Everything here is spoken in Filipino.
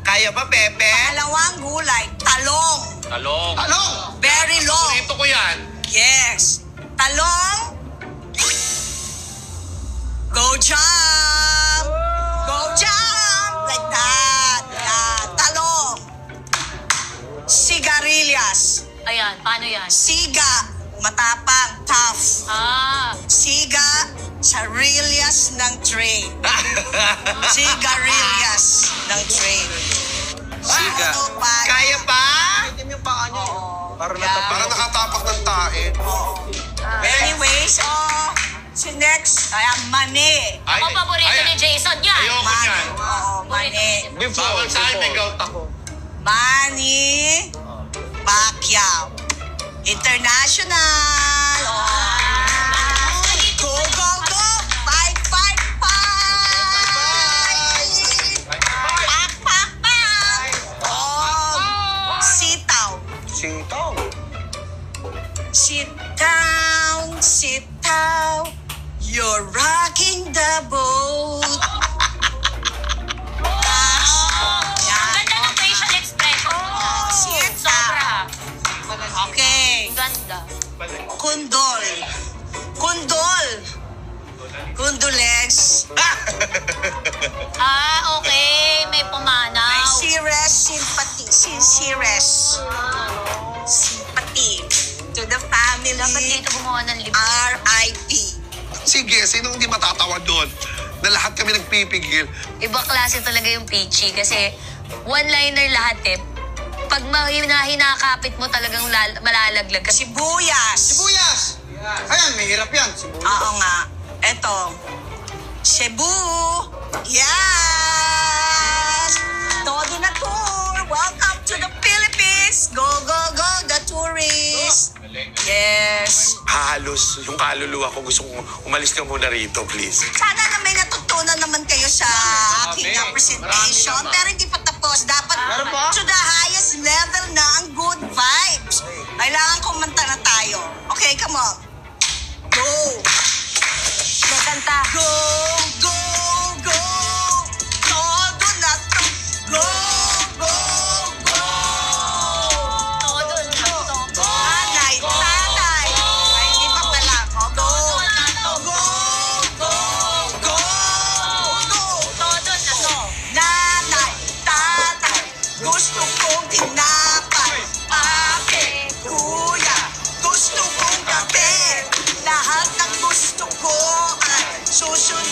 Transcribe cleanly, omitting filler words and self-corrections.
Kaya ba, Pepe? Pangalawang gulay, talong. Talong. Talong! Very long. Ito ko yan. Yes. Talong. Go jump! Go jump! Like that. Yan. Talong. Sigarilyas. Ayan, paano yan? Siga. Matapang. Tough. Siga. Sarilias ng train. Sigarilyas ng train. Siga. Ano pa? Kaya pa? Itim yung paa niya. Parang nakatapak ng tae. Anyways, si next, mani. Ako paborito ni Jason yan. Ayoko Mani. yan. Oo, mani. Bawal sa akin, may gout ako. Manny Pacquiao. International. Go, go, go. Fight, fight, fight. Pak, pak, pak. Sitaw. Sitaw. Sit down, sit down. You're rocking the boat. Ang ganda ng facial expression mo. Sit Sobra. Okay. Ganda. Kundol. Kundol. Kundoles. Okay. May May pumanaw. serious sympathy. Serious sympathy to the family. Dapat dito gumawa ng libro. R.I.P. Sige, sino hindi matatawa doon? Na lahat kami nagpipigil. Iba klase talaga yung peachy kasi one-liner lahat eh. Pag hinakapit mo talagang malalaglag ka. Sibuyas. Sibuyas! Ayan, may hirap yan. Sibuyas. Oo nga. Eto. Cebu. Yes! Todo na tour. Welcome to the Philippines. Go, go, go, the tourists. Yes. Halos yung kaluluwa ko gusto kong umalis ka muna rito, please. Sana na may natutunan naman kayo sa aking presentation. Pero hindi pa tapos. Dapat to the highest level na ang good vibes. Kailangan kumanta na tayo. Okay, come on. Go! Kanta. Go, go, go! Todo na to. Go, go, go! Todo na to. Nanay, tatay. Ay, hindi pa pala. Oh, go, go, go, go, go! Todo na to. Nanay, tatay, gusto kong tinapay. Ate, kuya, gusto kong kape. Lahat ng gusto ko ay susunod.